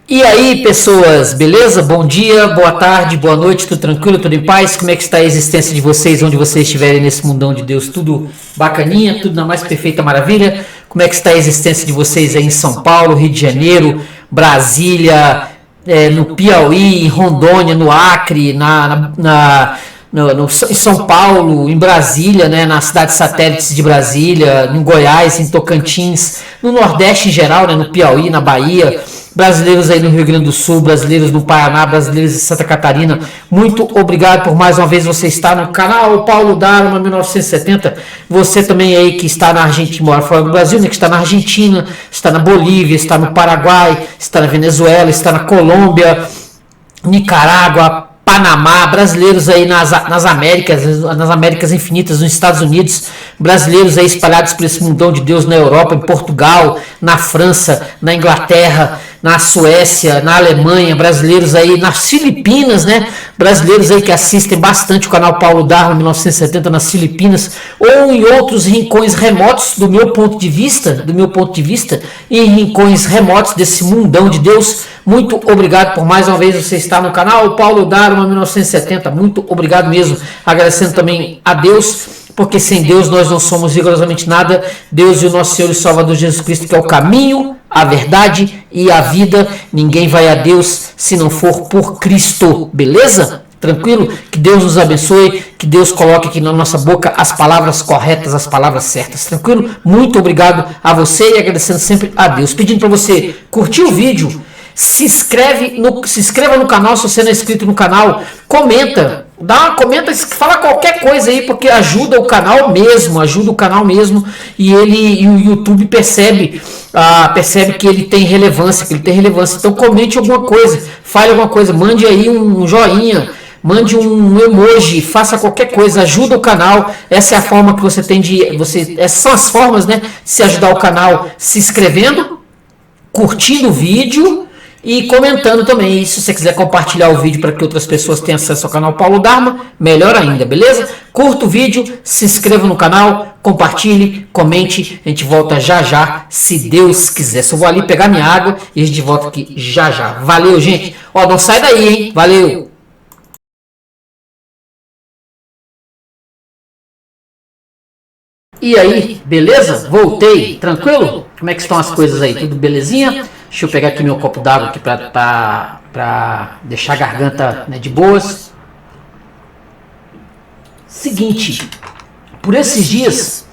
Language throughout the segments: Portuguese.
E aí, pessoas, beleza? Bom dia, boa tarde, boa noite, tudo tranquilo, tudo em paz? Como é que está a existência de vocês, onde vocês estiverem nesse mundão de Deus? Tudo bacaninha, tudo na mais perfeita maravilha? Como é que está a existência de vocês aí em São Paulo, Rio de Janeiro, Brasília, no Piauí, em Rondônia, no Acre, em São Paulo, em Brasília, né, nas cidades satélites de Brasília, em Goiás, em Tocantins, no Nordeste em geral, né, no Piauí, na Bahia, brasileiros aí no Rio Grande do Sul, brasileiros no Paraná, brasileiros em Santa Catarina. Muito obrigado por mais uma vez você estar no canal Paulo Dharma 1970. Você também aí que está na Argentina, mora fora do Brasil, né, que está na Argentina, está na Bolívia, está no Paraguai, está na Venezuela, está na Colômbia, Nicarágua, Panamá, brasileiros aí nas Américas infinitas, nos Estados Unidos, brasileiros aí espalhados por esse mundão de Deus na Europa, em Portugal, na França, na Inglaterra, na Suécia, na Alemanha, brasileiros aí nas Filipinas, né? Brasileiros aí que assistem bastante o canal Paulo Dharma 1970 nas Filipinas ou em outros rincões remotos do meu ponto de vista, em rincões remotos desse mundão de Deus. Muito obrigado por mais uma vez você estar no canal Paulo Dharma 1970. Muito obrigado mesmo. Agradecendo também a Deus, porque sem Deus nós não somos rigorosamente nada. Deus e o nosso Senhor e Salvador Jesus Cristo, que é o caminho, a verdade e a vida. Ninguém vai a Deus se não for por Cristo, beleza? Tranquilo? Que Deus nos abençoe, que Deus coloque aqui na nossa boca as palavras corretas, as palavras certas, tranquilo? Muito obrigado a você e agradecendo sempre a Deus. Pedindo para você curtir o vídeo, se inscreva no canal se você não é inscrito no canal, comenta, fala qualquer coisa aí, porque ajuda o canal mesmo, e o YouTube percebe que ele tem relevância, então comente alguma coisa, fale alguma coisa, mande aí um joinha, mande um emoji, faça qualquer coisa, ajuda o canal. Essa é a forma que você tem essas são as formas, né, de se ajudar o canal: se inscrevendo, curtindo o vídeo e comentando também. E se você quiser compartilhar o vídeo para que outras pessoas tenham acesso ao canal Paulo Dharma, melhor ainda, beleza? Curta o vídeo, se inscreva no canal, compartilhe, comente. A gente volta já já, se Deus quiser. Só vou ali pegar minha água e a gente volta aqui já já. Valeu, gente. Ó, não sai daí, hein? Valeu. E aí, beleza? Voltei, tranquilo? Como é que estão as coisas aí? Tudo belezinha? Deixa eu pegar aqui meu copo d'água aqui para deixar a garganta, né, de boas. Seguinte, por esses dias,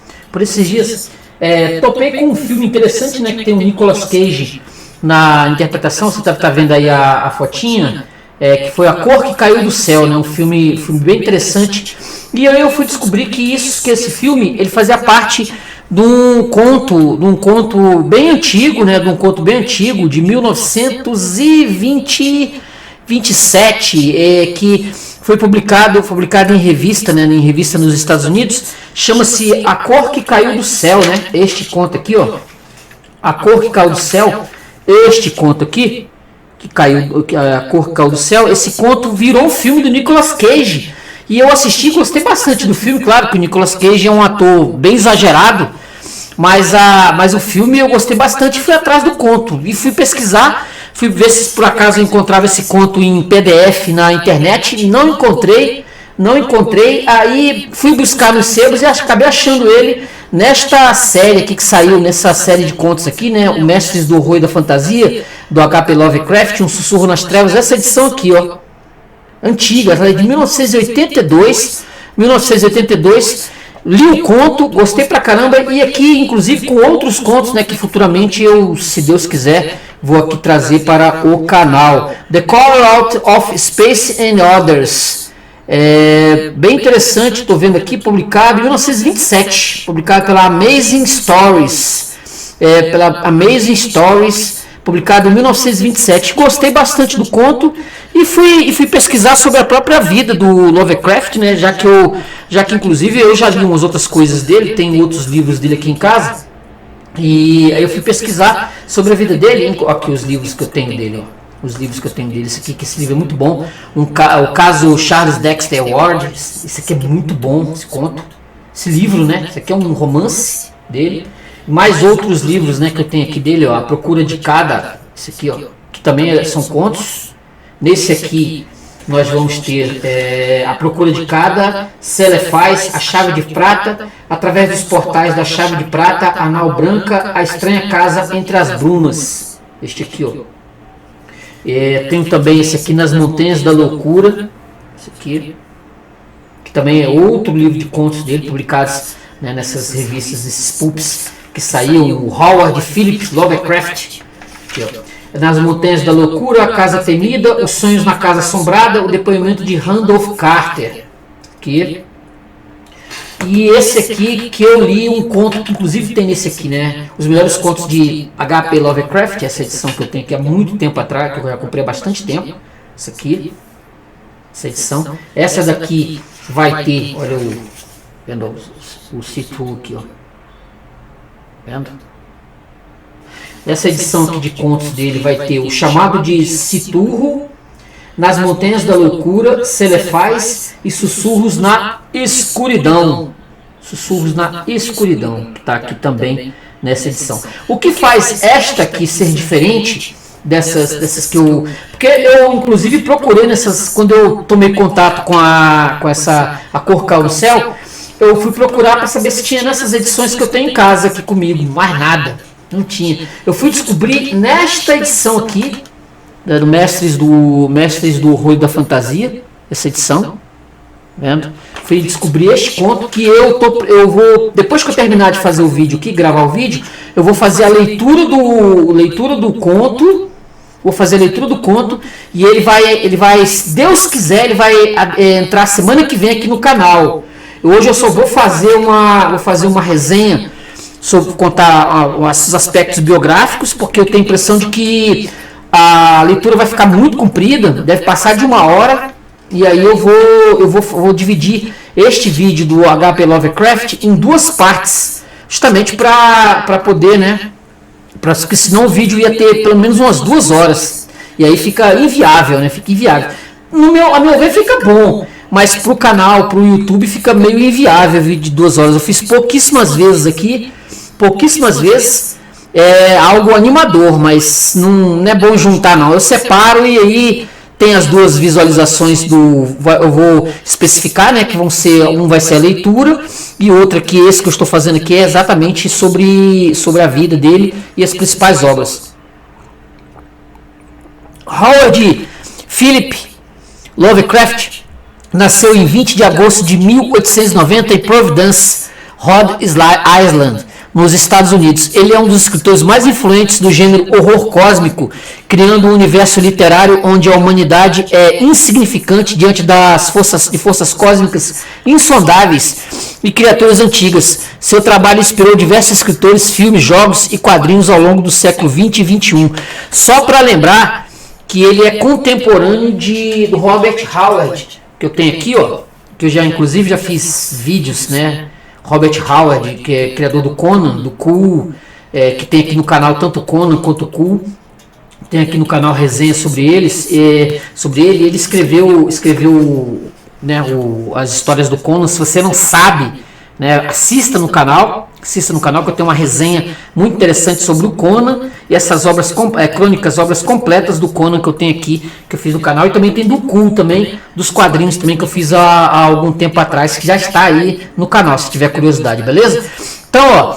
topei com um filme interessante, né, que tem o Nicolas Cage na interpretação. Você tá vendo aí a fotinha, que foi A Cor que Caiu do Céu, né, um filme bem interessante. E aí eu fui descobrir que esse filme ele fazia parte de um conto bem antigo, né, de 1927, que foi publicado em revista, né, em revista nos Estados Unidos. Chama-se A Cor que Caiu do Céu, né? Este conto aqui, ó, A Cor que Caiu do Céu. Este conto aqui, A Cor que Caiu do Céu. Esse conto virou um filme do Nicolas Cage. E eu assisti, gostei bastante do filme. Claro que o Nicolas Cage é um ator bem exagerado, mas o filme eu gostei bastante. Fui atrás do conto e fui pesquisar, fui ver se por acaso eu encontrava esse conto em PDF na internet. Não encontrei. Aí fui buscar nos sebos e acabei achando ele nesta série aqui que saiu, nessa série de contos aqui, né? O Mestres do Horror e da Fantasia, do H.P. Lovecraft, Um Sussurro nas Trevas. Essa edição aqui, ó, antiga, ela é de 1982. Li o conto, gostei pra caramba, e aqui inclusive com outros contos, né, que futuramente eu, se Deus quiser, vou aqui trazer para o canal. The Call Out of Space and Others, bem interessante. Estou vendo aqui, publicado em 1927, publicado pela Amazing Stories, publicado em 1927. Gostei bastante do conto e fui pesquisar sobre a própria vida do Lovecraft, né? Já que inclusive eu já li umas outras coisas dele, tem outros livros dele aqui em casa. E aí eu fui pesquisar sobre a vida dele. Aqui os livros que eu tenho dele, ó. Esse livro é muito bom. O caso Charles Dexter Ward. Esse aqui é muito bom, esse conto. Esse livro, né? Esse aqui é um romance dele. Mais outros livros, né, que eu tenho aqui dele, ó, A Procura de Cada, esse aqui, ó, que também são contos. Nesse aqui nós vamos ter A Procura de Cada, Celefaz, A Chave de Prata, Através dos Portais da Chave de Prata, A Nau Branca, A Estranha Casa Entre as Brumas. Este aqui, ó. Tenho também esse aqui, Nas Montanhas da Loucura. Esse aqui, que também é outro livro de contos dele, publicados, né, nessas revistas, nesses pulps que saíam, o Howard Phillips Lovecraft. Aqui, ó. Nas Montanhas da Loucura, A Casa Temida, Os Sonhos na Casa Assombrada, o depoimento de Randolph Carter. Aqui. E esse aqui que eu li um conto que inclusive tem nesse aqui, né? Os melhores contos de H.P. Lovecraft, essa edição que eu tenho aqui há muito tempo atrás, que eu já comprei há bastante tempo. Essa aqui, essa edição. Essa daqui vai ter, olha vendo o Citu aqui, ó. Vendo? Essa edição aqui de contos dele vai ter O Chamado de Citurro, Nas Montanhas da Loucura, Celefaz e Sussurros na Escuridão. Sussurros na Escuridão, que está aqui também nessa edição. O que faz esta aqui ser diferente dessas que eu... Porque eu, inclusive, procurei nessas... Quando eu tomei contato com a Cor Caiu do Céu, eu fui procurar para saber se tinha nessas edições que eu tenho em casa aqui comigo. Mais nada. Não tinha. Eu fui descobrir nesta edição aqui, do Mestres do Horror e da Fantasia, essa edição, vendo? Fui descobrir este conto que eu vou, depois que eu terminar de fazer o vídeo aqui, gravar o vídeo, eu vou fazer a leitura do conto, e ele vai, se Deus quiser, ele vai entrar semana que vem aqui no canal. Hoje eu só vou fazer uma resenha sobre contar os aspectos biográficos, porque eu tenho a impressão de que a leitura vai ficar muito comprida, deve passar de 1 hora, e aí eu vou dividir este vídeo do H.P. Lovecraft em 2 partes, justamente para poder, né, porque senão o vídeo ia ter pelo menos umas 2 horas, e aí fica inviável, né, a meu ver fica bom, mas para o canal, para o YouTube fica meio inviável o vídeo de 2 horas. Eu fiz pouquíssimas vezes aqui, é algo animador, mas não é bom juntar não. Eu separo e aí tem as 2 visualizações eu vou especificar, né, que vai ser a leitura e outra que esse que eu estou fazendo aqui é exatamente sobre a vida dele e as principais obras. Howard Philip Lovecraft nasceu em 20 de agosto de 1890 em Providence, Rhode Island, nos Estados Unidos. Ele é um dos escritores mais influentes do gênero horror cósmico, criando um universo literário onde a humanidade é insignificante diante das forças cósmicas insondáveis e criaturas antigas. Seu trabalho inspirou diversos escritores, filmes, jogos e quadrinhos ao longo do século 20 e 21. Só para lembrar que ele é contemporâneo do Robert Howard, que eu tenho aqui, ó, que eu inclusive já fiz vídeos, né? Robert Howard, que é criador do Conan, do Cool, que tem aqui no canal tanto Conan quanto Cool, tem aqui no canal resenha sobre eles, ele escreveu né, as histórias do Conan. Se você não sabe, né, assista no canal que eu tenho uma resenha muito interessante sobre o Conan e essas obras crônicas, obras completas do Conan que eu tenho aqui, que eu fiz no canal, e também tem do Cool também, dos quadrinhos também que eu fiz há algum tempo atrás, que já está aí no canal, se tiver curiosidade, beleza? Então, ó,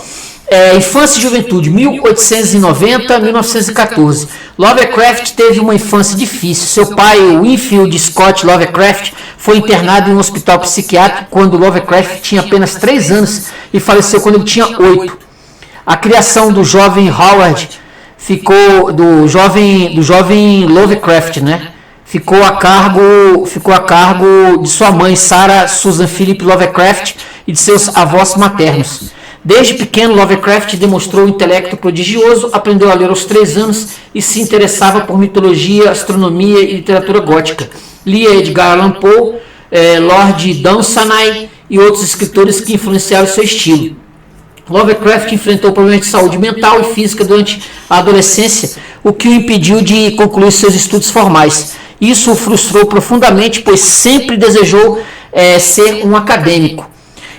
infância e juventude, 1890 a 1914. Lovecraft teve uma infância difícil. Seu pai, Winfield Scott Lovecraft, foi internado em um hospital psiquiátrico quando Lovecraft tinha apenas 3 anos e faleceu quando ele tinha 8. A criação do jovem Howard do jovem Lovecraft, né? Ficou a cargo de sua mãe, Sarah Susan Philip Lovecraft, e de seus avós maternos. Desde pequeno, Lovecraft demonstrou um intelecto prodigioso, aprendeu a ler aos 3 anos e se interessava por mitologia, astronomia e literatura gótica. Lia Edgar Allan Poe, Lord Dunsany e outros escritores que influenciaram seu estilo. Lovecraft enfrentou problemas de saúde mental e física durante a adolescência, o que o impediu de concluir seus estudos formais. Isso o frustrou profundamente, pois sempre desejou ser um acadêmico.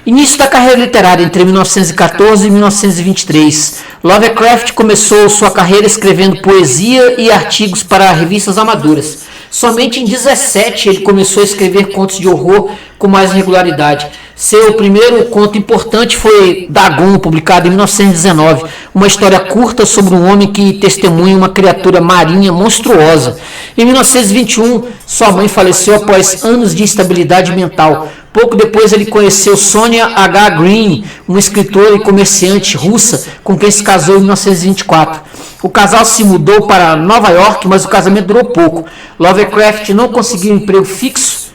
Início da carreira literária entre 1914 e 1923. Lovecraft começou sua carreira escrevendo poesia e artigos para revistas amadoras. Somente em 17 ele começou a escrever contos de horror com mais regularidade. Seu primeiro conto importante foi Dagon, publicado em 1919, uma história curta sobre um homem que testemunha uma criatura marinha monstruosa. Em 1921, sua mãe faleceu após anos de instabilidade mental. Pouco depois ele conheceu Sonia H. Green, uma escritora e comerciante russa com quem se casou em 1924. O casal se mudou para Nova York, mas o casamento durou pouco. Lovecraft não conseguiu um emprego fixo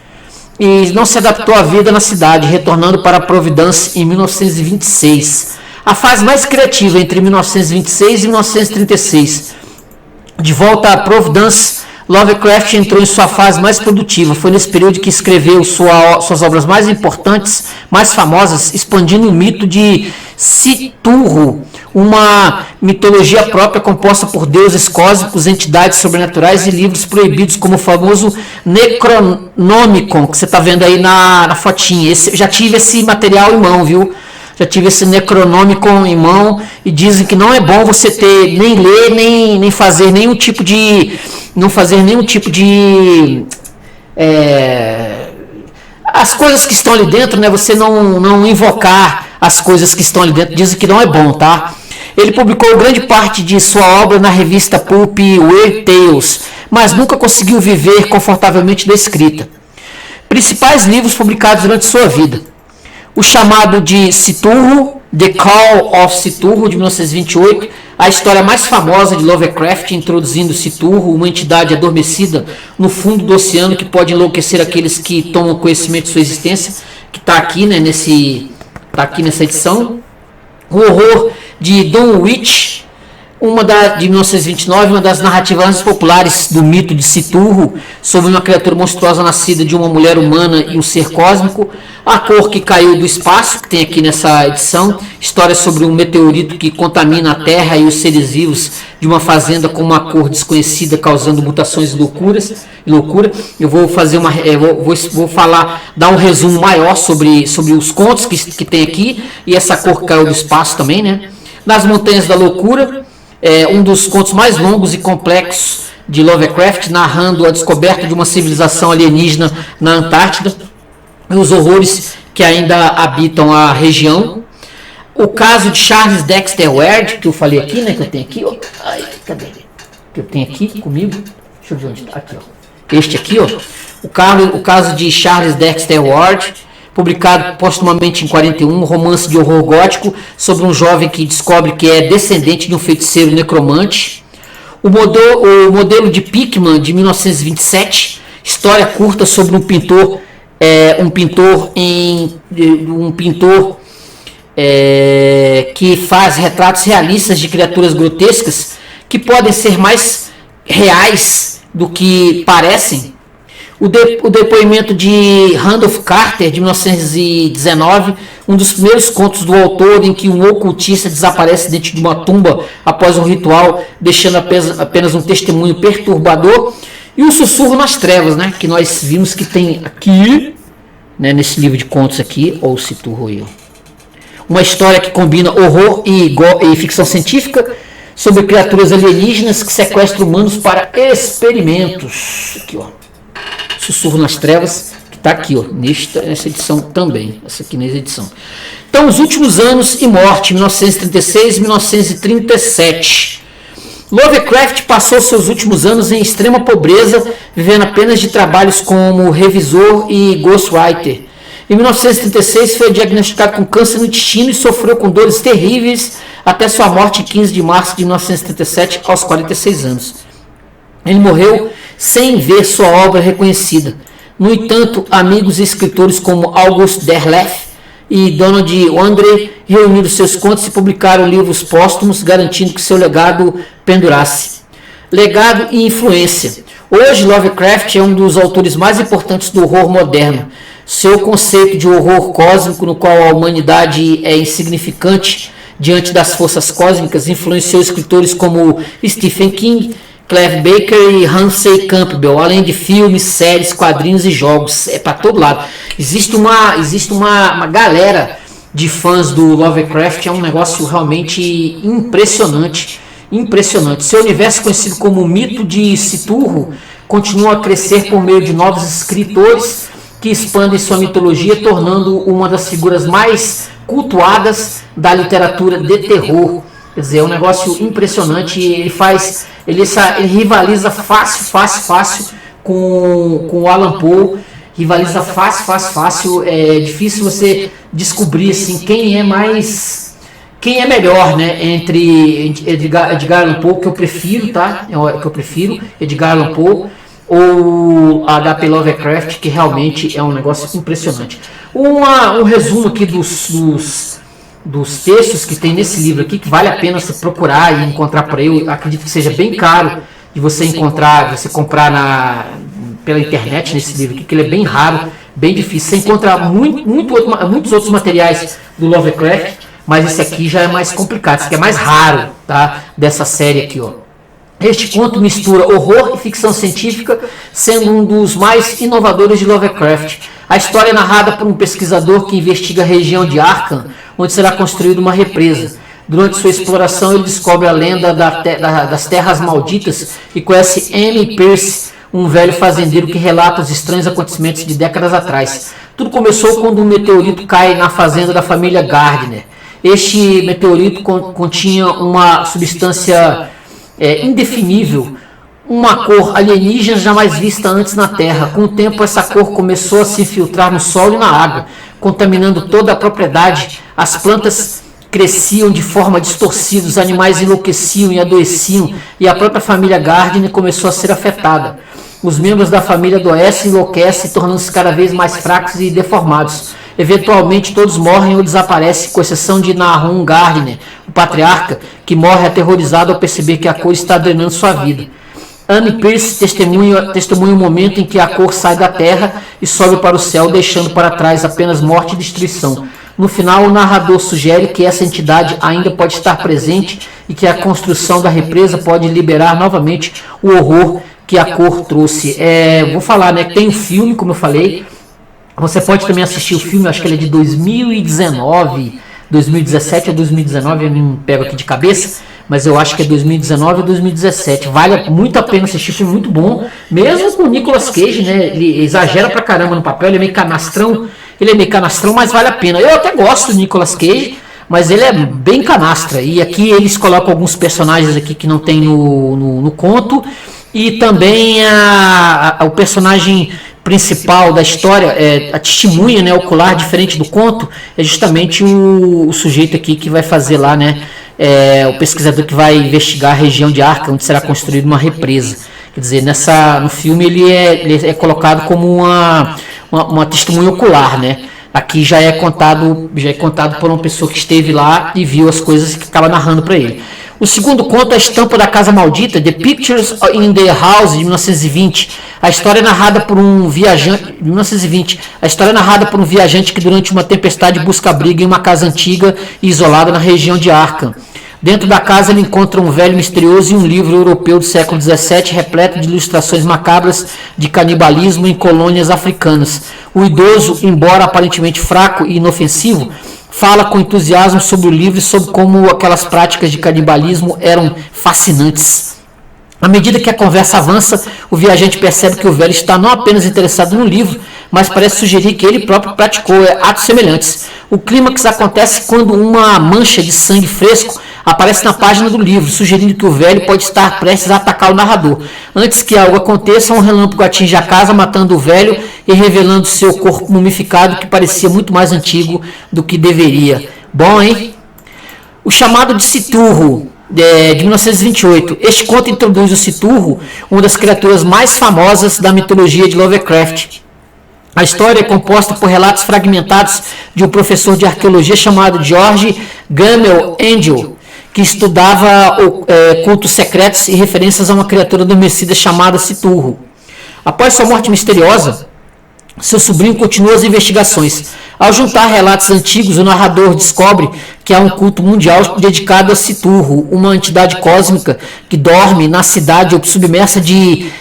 e não se adaptou à vida na cidade, retornando para Providence em 1926. A fase mais criativa entre 1926 e 1936. De volta a Providence, Lovecraft entrou em sua fase mais produtiva. Foi nesse período que escreveu suas obras mais importantes, mais famosas, expandindo o mito de Cthulhu, uma mitologia própria composta por deuses cósmicos, entidades sobrenaturais e livros proibidos, como o famoso Necronomicon, que você está vendo aí na fotinha. Já tive esse material em mão, viu? Já tive esse Necronomicon em mão e dizem que não é bom você ter, nem ler, nem fazer nenhum tipo de... as coisas que estão ali dentro, né? Você não invocar as coisas que estão ali dentro, dizem que não é bom, tá? Ele publicou grande parte de sua obra na revista pulp Weird Tales, mas nunca conseguiu viver confortavelmente da escrita. Principais livros publicados durante sua vida: o chamado de Cthulhu, The Call of Cthulhu, de 1928, a história mais famosa de Lovecraft, introduzindo Cthulhu, uma entidade adormecida no fundo do oceano que pode enlouquecer aqueles que tomam conhecimento de sua existência, que está aqui, né, nessa edição. O horror de Dunwich, de 1929, uma das narrativas mais populares do mito de Cthulhu, sobre uma criatura monstruosa nascida de uma mulher humana e um ser cósmico. A Cor que Caiu do Espaço, que tem aqui nessa edição, história sobre um meteorito que contamina a Terra e os seres vivos de uma fazenda com uma cor desconhecida, causando mutações e loucura. Eu vou fazer vou dar um resumo maior sobre os contos que tem aqui, e essa Cor que Caiu do Espaço também, né? Nas Montanhas da Loucura, um dos contos mais longos e complexos de Lovecraft, narrando a descoberta de uma civilização alienígena na Antártida e os horrores que ainda habitam a região. O caso de Charles Dexter Ward, que eu falei aqui, né, que eu tenho aqui, ó. Ai, cadê? Que eu tenho aqui comigo. Deixa eu ver onde está. Aqui, ó. Este aqui, ó. O caso de Charles Dexter Ward, publicado postumamente em 41, um romance de horror gótico sobre um jovem que descobre que é descendente de um feiticeiro necromante. O modelo de Pickman, de 1927, história curta sobre um pintor que faz retratos realistas de criaturas grotescas que podem ser mais reais do que parecem. O depoimento de Randolph Carter, de 1919, um dos primeiros contos do autor, em que um ocultista desaparece dentro de uma tumba após um ritual, deixando apenas um testemunho perturbador. E o Sussurro nas Trevas, né, que nós vimos que tem aqui, né, nesse livro de contos aqui, ou Cthulhu, uma história que combina horror e ficção científica sobre criaturas alienígenas que sequestram humanos para experimentos. Aqui, ó. Sussurro nas Trevas, que está aqui, ó, nessa edição também. Essa aqui nessa edição. Então, Os Últimos Anos e Morte, 1936 e 1937. Lovecraft passou seus últimos anos em extrema pobreza, vivendo apenas de trabalhos como revisor e ghostwriter. Em 1936 foi diagnosticado com câncer no intestino e sofreu com dores terríveis até sua morte em 15 de março de 1937, aos 46 anos. Ele morreu sem ver sua obra reconhecida. No entanto, amigos e escritores como August Derleth e Donald Andre reuniram seus contos e publicaram livros póstumos, garantindo que seu legado pendurasse. Legado e influência. Hoje, Lovecraft é um dos autores mais importantes do horror moderno. Seu conceito de horror cósmico, no qual a humanidade é insignificante diante das forças cósmicas, influenciou escritores como Stephen King, Clive Barker e Ramsey Campbell, além de filmes, séries, quadrinhos e jogos. É para todo lado. Existe uma galera de fãs do Lovecraft, é um negócio realmente impressionante. Impressionante. Seu universo, conhecido como o mito de Cthulhu, continua a crescer por meio de novos escritores que expandem sua mitologia, tornando uma das figuras mais cultuadas da literatura de terror. Quer dizer, é um negócio impressionante. Ele rivaliza fácil com o Alan Poe. Rivaliza fácil. É difícil você descobrir assim, quem é melhor, né? Entre Edgar Allan Poe, que eu prefiro, tá? Edgar Allan Poe, ou H.P. Lovecraft, que realmente é um negócio impressionante. Um resumo aqui dos textos que tem nesse livro aqui, que vale a pena você procurar e encontrar por aí. Eu acredito que seja bem caro de você encontrar, de você comprar pela internet nesse livro aqui, que ele é bem raro, bem difícil. Você encontra muitos outros materiais do Lovecraft, mas esse aqui já é mais complicado, esse aqui é mais raro, tá? Dessa série aqui, ó. Este conto mistura horror e ficção científica, sendo um dos mais inovadores de Lovecraft. A história é narrada por um pesquisador que investiga a região de Arkham, onde será construída uma represa. Durante sua exploração, ele descobre a lenda das Terras Malditas e conhece M. Pierce, um velho fazendeiro que relata os estranhos acontecimentos de décadas atrás. Tudo começou quando um meteorito cai na fazenda da família Gardner. Este meteorito continha uma substância indefinível, uma cor alienígena jamais vista antes na Terra. Com o tempo, essa cor começou a se infiltrar no solo e na água, contaminando toda a propriedade. As plantas cresciam de forma distorcida, os animais enlouqueciam e adoeciam, e a própria família Gardner começou a ser afetada. Os membros da família adoecem, enlouquecem, tornando-se cada vez mais fracos e deformados. Eventualmente todos morrem ou desaparecem, com exceção de Nahum Gardner, o patriarca, que morre aterrorizado ao perceber que a cor está drenando sua vida. Anne Pierce testemunha o momento em que a cor sai da terra e sobe para o céu, deixando para trás apenas morte e destruição. No final, o narrador sugere que essa entidade ainda pode estar presente e que a construção da represa pode liberar novamente o horror que a cor trouxe. Vou falar, né? Tem um filme, como eu falei. Você pode também assistir o filme, acho que ele é de 2019, 2017 ou 2019, eu não pego aqui de cabeça, mas eu acho que é 2019 ou 2017. Vale muito a pena assistir, filme muito bom, mesmo com o Nicolas Cage, né? Ele exagera pra caramba no papel, ele é meio canastrão, mas vale a pena. Eu até gosto do Nicolas Cage, mas ele é bem canastra, e aqui eles colocam alguns personagens aqui que não tem no conto, e também o personagem principal da história, a testemunha, né, ocular, diferente do conto, é justamente o sujeito aqui que vai fazer lá, né, o pesquisador que vai investigar a região de Arkham, onde será construída uma represa. Quer dizer, no filme ele é colocado como uma testemunha ocular, né? Aqui já é contado por uma pessoa que esteve lá e viu as coisas que acaba narrando para ele. O segundo conto é A Estampa da Casa Maldita, The Pictures in the House, de 1920. A história é narrada por um viajante, 1920. A história é narrada por um viajante que durante uma tempestade busca abrigo em uma casa antiga e isolada na região de Arkham. Dentro da casa ele encontra um velho misterioso e um livro europeu do século XVII repleto de ilustrações macabras de canibalismo em colônias africanas. O idoso, embora aparentemente fraco e inofensivo, fala com entusiasmo sobre o livro e sobre como aquelas práticas de canibalismo eram fascinantes. À medida que a conversa avança, o viajante percebe que o velho está não apenas interessado no livro, mas parece sugerir que ele próprio praticou atos semelhantes. O clímax acontece quando uma mancha de sangue fresco aparece na página do livro, sugerindo que o velho pode estar prestes a atacar o narrador. Antes que algo aconteça, um relâmpago atinge a casa, matando o velho e revelando seu corpo mumificado, que parecia muito mais antigo do que deveria. Bom, hein? O Chamado de Cthulhu, de 1928. Este conto introduz o Cthulhu, uma das criaturas mais famosas da mitologia de Lovecraft. A história é composta por relatos fragmentados de um professor de arqueologia chamado George Gamel Angel, que estudava cultos secretos e referências a uma criatura adormecida chamada Cthulhu. Após sua morte misteriosa, seu sobrinho continua as investigações. Ao juntar relatos antigos, o narrador descobre que há um culto mundial dedicado a Citurro, uma entidade cósmica que dorme na cidade submersa de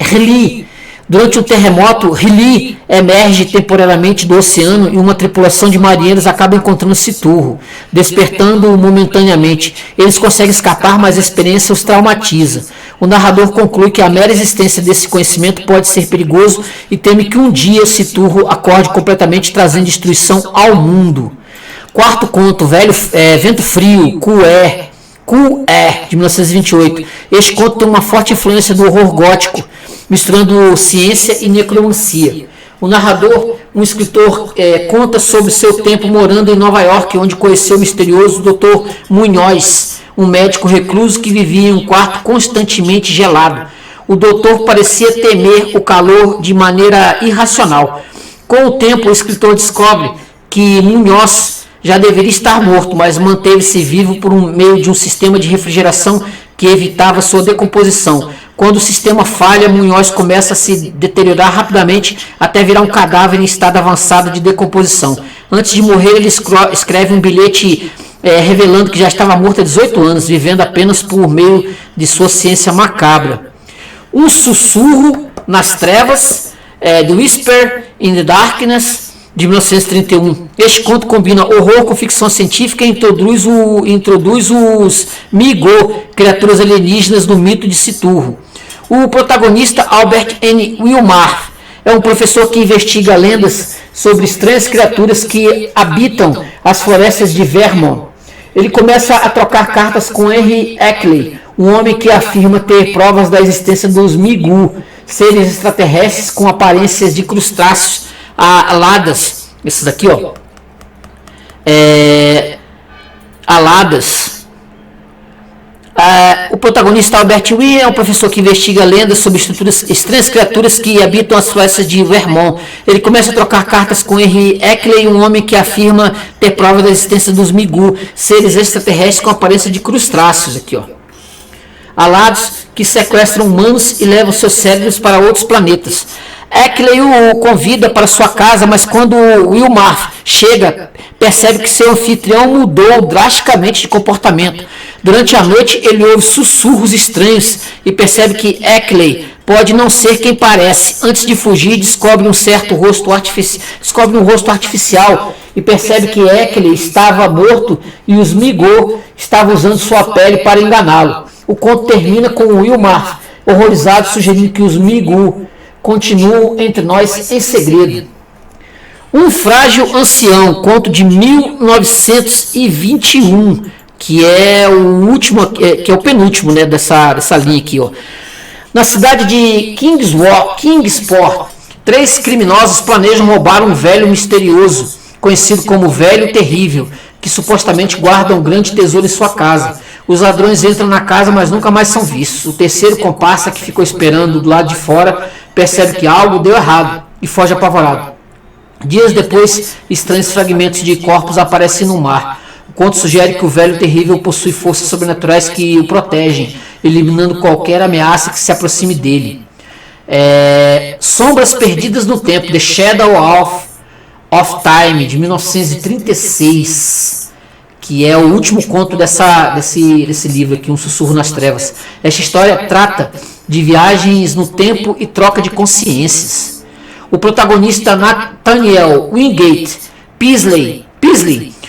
Erli. Durante um terremoto, Rili emerge temporariamente do oceano e uma tripulação de marinheiros acaba encontrando Citurro, despertando-o momentaneamente. Eles conseguem escapar, mas a experiência os traumatiza. O narrador conclui que a mera existência desse conhecimento pode ser perigoso e teme que um dia Citurro acorde completamente, trazendo destruição ao mundo. Quarto conto, Vento Frio, Cué, de 1928. Este conto tem uma forte influência do horror gótico, misturando ciência e necromancia. O narrador, um escritor, conta sobre seu tempo morando em Nova York, onde conheceu o misterioso Dr. Munhoz, um médico recluso que vivia em um quarto constantemente gelado. O doutor parecia temer o calor de maneira irracional. Com o tempo, o escritor descobre que Munhoz já deveria estar morto, mas manteve-se vivo por meio de um sistema de refrigeração que evitava sua decomposição. Quando o sistema falha, Munhoz começa a se deteriorar rapidamente até virar um cadáver em estado avançado de decomposição. Antes de morrer, ele escreve um bilhete revelando que já estava morto há 18 anos, vivendo apenas por meio de sua ciência macabra. Um sussurro nas trevas, The Whisper in the Darkness, de 1931. Este conto combina horror com ficção científica e introduz os Migo, criaturas alienígenas do mito de Citurro. O protagonista, Albert N. Wilmar, é um professor que investiga lendas sobre estranhas criaturas que habitam as florestas de Vermont. Ele começa a trocar cartas com Henry Eckley, um homem que afirma ter provas da existência dos Migu, seres extraterrestres com aparências de crustáceos aladas. Esses daqui, ó. Aladas. O protagonista Albert Wee é um professor que investiga lendas sobre estranhas criaturas que habitam as florestas de Vermont. Ele começa a trocar cartas com Henry Eckley, um homem que afirma ter prova da existência dos Migu, seres extraterrestres com aparência de crustáceos. Aqui, ó. Alados que sequestram humanos e levam seus cérebros para outros planetas. Eckley o convida para sua casa, mas quando Wilmar chega, percebe que seu anfitrião mudou drasticamente de comportamento. Durante a noite, ele ouve sussurros estranhos e percebe que Eckley pode não ser quem parece. Antes de fugir, descobre um rosto artificial e percebe que Eckley estava morto e os Migo estavam usando sua pele para enganá-lo. O conto termina com Wilmar horrorizado, sugerindo que os Migu continuam entre nós em segredo. Um Frágil Ancião, conto de 1921, que é o último, que é o penúltimo, né, dessa linha aqui, ó. Na cidade de Kingsport, 3 criminosos planejam roubar um velho misterioso, conhecido como Velho Terrível, que supostamente guarda um grande tesouro em sua casa. Os ladrões entram na casa, mas nunca mais são vistos. O terceiro comparsa, que ficou esperando do lado de fora, percebe que algo deu errado e foge apavorado. Dias depois, estranhos fragmentos de corpos aparecem no mar. O conto sugere que o Velho Terrível possui forças sobrenaturais que o protegem, eliminando qualquer ameaça que se aproxime dele. Sombras Perdidas no Tempo, The Shadow of Time, de 1936, que é o último conto desse livro aqui, Um Sussurro nas Trevas. Esta história trata de viagens no tempo e troca de consciências. O protagonista Nathaniel Wingate Peasley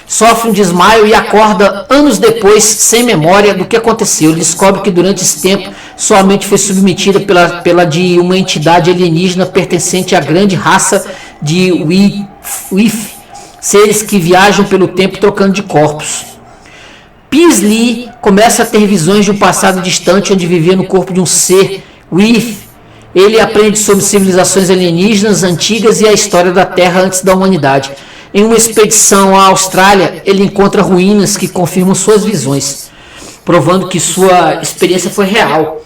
sofre um desmaio e acorda anos depois sem memória do que aconteceu. Ele descobre que durante esse tempo sua mente foi submetida pela de uma entidade alienígena pertencente à grande raça de Wif, seres que viajam pelo tempo trocando de corpos. Peasley começa a ter visões de um passado distante onde vivia no corpo de um ser Wif. Ele aprende sobre civilizações alienígenas antigas e a história da Terra antes da humanidade. Em uma expedição à Austrália, ele encontra ruínas que confirmam suas visões, provando que sua experiência foi real.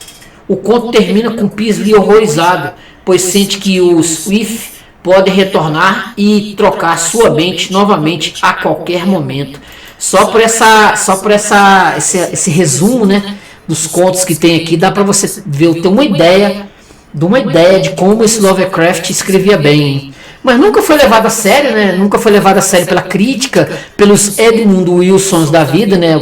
O conto termina com Peasley horrorizado, pois sente que os Wif podem retornar e trocar sua mente novamente a qualquer momento. Só por esse resumo, né, dos contos que tem aqui, dá para você ter uma ideia de uma ideia de como esse Lovecraft escrevia bem, hein? Mas nunca foi levado a sério, né? Nunca foi levado a sério pela crítica, pelos Edmund Wilsons da vida, né?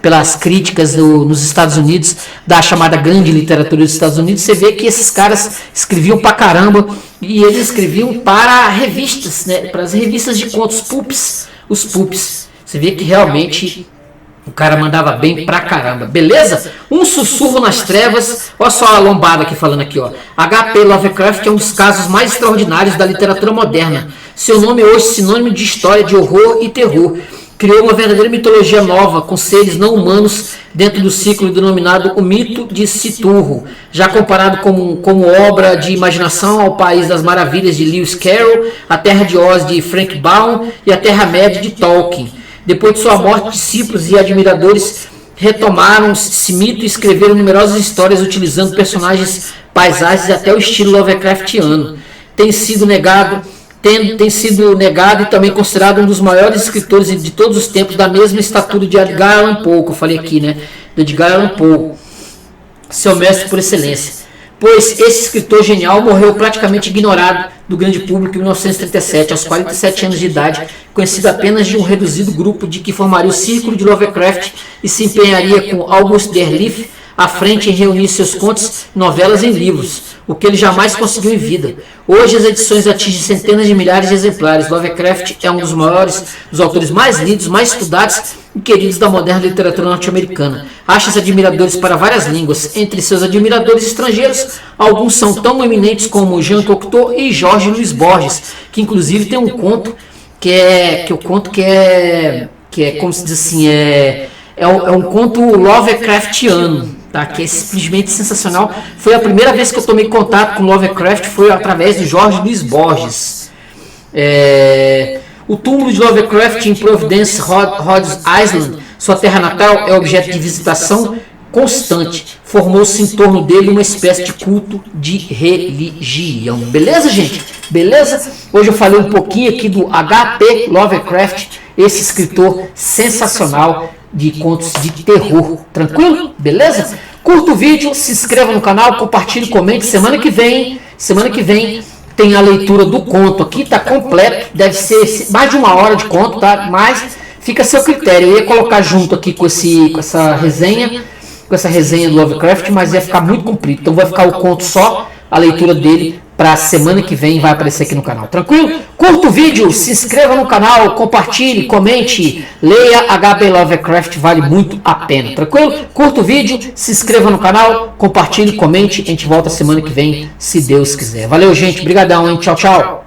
Pelas críticas nos Estados Unidos, da chamada grande literatura dos Estados Unidos. Você vê que esses caras escreviam pra caramba, e eles escreviam para revistas, né? Para as revistas de contos, pulps, os pulps. Você vê que realmente o cara mandava bem pra caramba, beleza? Um sussurro nas trevas. Olha só a lombada aqui falando aqui, ó. H.P. Lovecraft é um dos casos mais extraordinários da literatura moderna. Seu nome é hoje sinônimo de história de horror e terror. Criou uma verdadeira mitologia nova, com seres não humanos dentro do ciclo denominado o mito de Cthulhu, já comparado como obra de imaginação ao País das Maravilhas de Lewis Carroll, a Terra de Oz de Frank Baum e a Terra-média de Tolkien. Depois de sua morte, discípulos e admiradores retomaram esse mito e escreveram numerosas histórias utilizando personagens, paisagens e até o estilo Lovecraftiano. Tem sido negado e também considerado um dos maiores escritores de todos os tempos, da mesma estatura de Edgar Allan Poe, que eu falei aqui, né? De Edgar Allan Poe, seu mestre por excelência. Pois esse escritor genial morreu praticamente ignorado do grande público em 1937, aos 47 anos de idade, conhecido apenas de um reduzido grupo de que formaria o círculo de Lovecraft e se empenharia com August Derleth à frente em reunir seus contos, novelas em livros, o que ele jamais conseguiu em vida. Hoje as edições atingem centenas de milhares de exemplares. Lovecraft é um dos autores mais lidos, mais estudados e queridos da moderna literatura norte-americana. Acha-se admiradores para várias línguas. Entre seus admiradores estrangeiros, alguns são tão eminentes como Jean Cocteau e Jorge Luis Borges, que inclusive tem um conto que é como se diz assim, é um conto Lovecraftiano, tá? Que é simplesmente sensacional. Foi a primeira vez que eu tomei contato com Lovecraft, foi através de Jorge Luis Borges. O túmulo de Lovecraft em Providence, Rhode Island, sua terra natal, é objeto de visitação constante. Formou-se em torno dele uma espécie de culto de religião. Beleza, gente? Beleza? Hoje eu falei um pouquinho aqui do H.P. Lovecraft, esse escritor sensacional de contos de terror. Tranquilo? Beleza? Curta o vídeo, se inscreva no canal, compartilhe, comente. Semana que vem tem a leitura do conto aqui, tá completo. Deve ser mais de 1 hora de conto, tá? Mas fica a seu critério. Eu ia colocar junto aqui com essa resenha do Lovecraft, mas ia ficar muito comprido. Então vai ficar o conto só, a leitura dele, para a semana que vem vai aparecer aqui no canal. Tranquilo? Curta o vídeo, se inscreva no canal, compartilhe, comente, leia H.P. Lovecraft, vale muito a pena. Tranquilo? Curta o vídeo, se inscreva no canal, compartilhe, comente. A gente volta semana que vem, se Deus quiser. Valeu, gente. Brigadão, hein? Tchau, tchau.